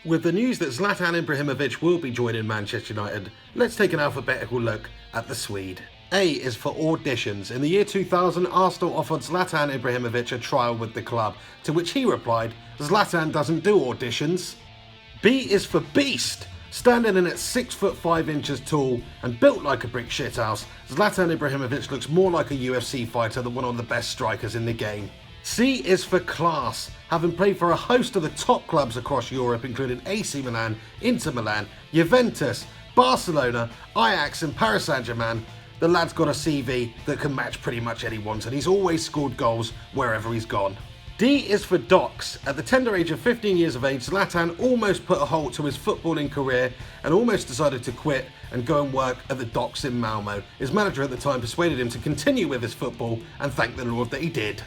With the news that Zlatan Ibrahimovic will be joining Manchester United, let's take an alphabetical look at the Swede. A is for auditions. In the year 2000, Arsenal offered Zlatan Ibrahimovic a trial with the club, to which he replied, "Zlatan doesn't do auditions." B is for beast. Standing in at 6'5" tall and built like a brick shithouse, Zlatan Ibrahimovic looks more like a UFC fighter than one of the best strikers in the game. C is for class. Having played for a host of the top clubs across Europe, including AC Milan, Inter Milan, Juventus, Barcelona, Ajax and Paris Saint-Germain, the lad's got a CV that can match pretty much anyone's, and he's always scored goals wherever he's gone. D is for Docs. At the tender age of 15 years of age, Zlatan almost put a halt to his footballing career and almost decided to quit and go and work at the Docks in Malmo. His manager at the time persuaded him to continue with his football, and thank the Lord that he did.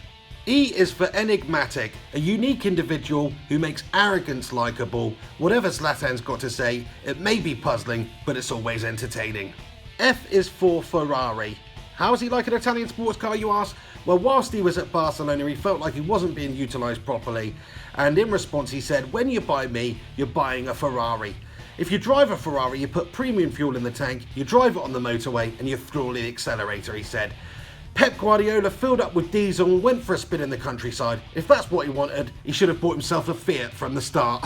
E is for enigmatic, a unique individual who makes arrogance likeable. Whatever Zlatan's got to say, it may be puzzling, but it's always entertaining. F is for Ferrari. How is he like an Italian sports car, you ask? Well, whilst he was at Barcelona, he felt like he wasn't being utilised properly, and in response he said, "When you buy me, you're buying a Ferrari. If you drive a Ferrari, you put premium fuel in the tank, you drive it on the motorway, and you throttle the accelerator," he said. Pep Guardiola filled up with diesel and went for a spin in the countryside. If that's what he wanted, he should have bought himself a Fiat from the start.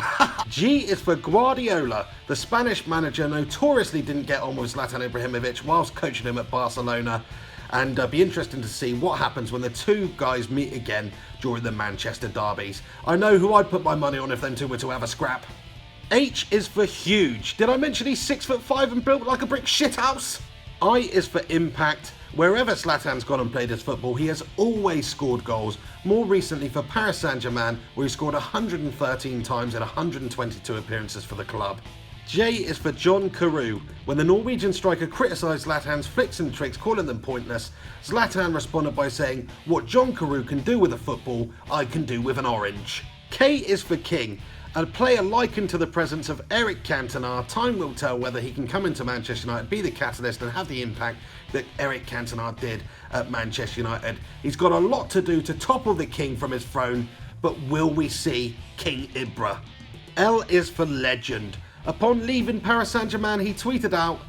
G is for Guardiola. The Spanish manager notoriously didn't get on with Zlatan Ibrahimovic whilst coaching him at Barcelona, and be interesting to see what happens when the two guys meet again during the Manchester derbies. I know who I'd put my money on if them two were to have a scrap. H is for huge. Did I mention he's 6'5" and built like a brick shithouse? I is for impact. Wherever Zlatan's gone and played his football, he has always scored goals, more recently for Paris Saint-Germain, where he scored 113 times in 122 appearances for the club. J is for John Carew. When the Norwegian striker criticised Zlatan's flicks and tricks, calling them pointless, Zlatan responded by saying, "What John Carew can do with a football, I can do with an orange." K is for king. A player likened to the presence of Eric Cantona. Time will tell whether he can come into Manchester United, be the catalyst and have the impact that Eric Cantona did at Manchester United. He's got a lot to do to topple the king from his throne, but will we see King Ibra? L is for legend. Upon leaving Paris Saint-Germain, he tweeted out,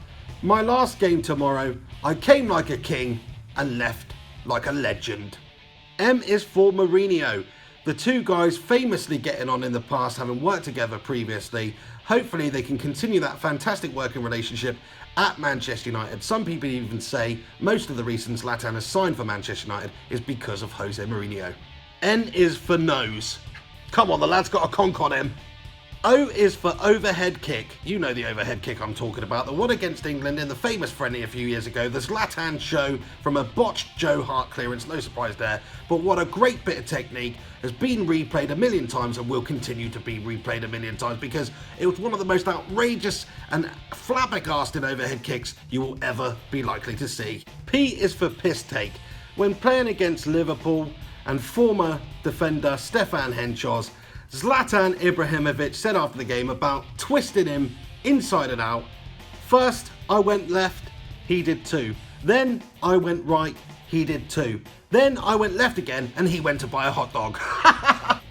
"My last game tomorrow, I came like a king and left like a legend." M is for Mourinho. The two guys famously getting on in the past, having worked together previously. Hopefully they can continue that fantastic working relationship at Manchester United. Some people even say most of the reason Zlatan has signed for Manchester United is because of Jose Mourinho. N is for nose. Come on, the lad's got a conch on him. O is for overhead kick. You know the overhead kick I'm talking about. The one against England in the famous friendly a few years ago. The Zlatan show from a botched Joe Hart clearance, no surprise there. But what a great bit of technique, has been replayed a million times and will continue to be replayed a million times because it was one of the most outrageous and flabbergasted overhead kicks you will ever be likely to see. P is for piss take. When playing against Liverpool and former defender Stefan Henchos, Zlatan Ibrahimovic said after the game about twisting him inside and out. "First, I went left, he did too. Then I went right, he did too. Then I went left again and he went to buy a hot dog."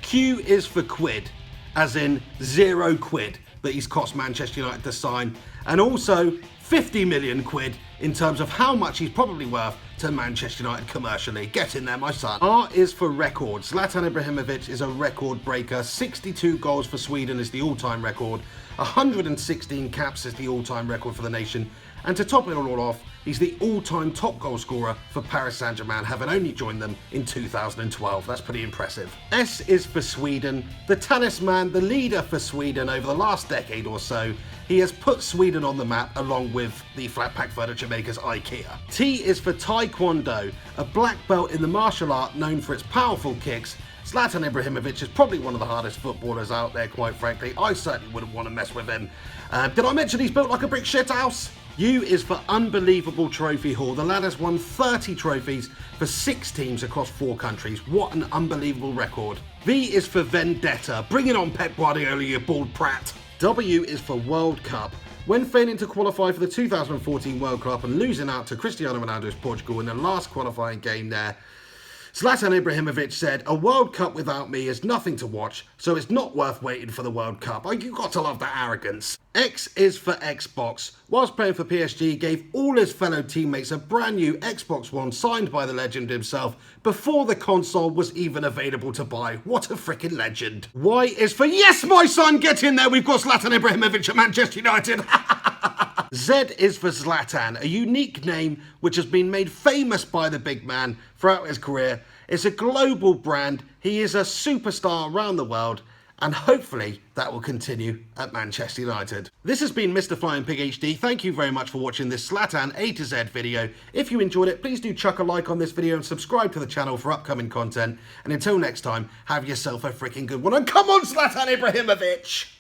Q is for quid, as in 0 quid that he's cost Manchester United to sign, and also 50 million quid in terms of how much he's probably worth to Manchester United commercially. Get in there, my son. R is for record. Zlatan Ibrahimovic is a record breaker. 62 goals for Sweden is the all-time record. 116 caps is the all-time record for the nation. And to top it all off, he's the all-time top goal scorer for Paris Saint-Germain, having only joined them in 2012. That's pretty impressive. S is for Sweden. The talisman, the leader for Sweden over the last decade or so. He has put Sweden on the map along with the flat pack furniture makers IKEA. T is for Taekwondo, a black belt in the martial art known for its powerful kicks. Zlatan Ibrahimovic is probably one of the hardest footballers out there, quite frankly. I certainly wouldn't want to mess with him. Did I mention he's built like a brick shithouse? U is for unbelievable trophy haul. The lad has won 30 trophies for 6 teams across 4 countries. What an unbelievable record. V is for vendetta. Bring it on, Pep Guardiola, you bald prat. W is for World Cup. When failing to qualify for the 2014 World Cup and losing out to Cristiano Ronaldo's Portugal in the last qualifying game there, Zlatan Ibrahimovic said, "A World Cup without me is nothing to watch, so it's not worth waiting for the World Cup." Oh, you got to love that arrogance. X is for Xbox. Whilst playing for PSG, gave all his fellow teammates a brand new Xbox One signed by the legend himself before the console was even available to buy. What a freaking legend. Y is for yes, my son, get in there. We've got Zlatan Ibrahimovic at Manchester United. Z is for Zlatan, a unique name which has been made famous by the big man throughout his career. It's a global brand. He is a superstar around the world, and hopefully that will continue at Manchester United. This has been Mr. Flying Pig HD. Thank you very much for watching this Zlatan A to Z video. If you enjoyed it, please do chuck a like on this video and subscribe to the channel for upcoming content. And until next time, have yourself a freaking good one. And come on, Zlatan Ibrahimovic!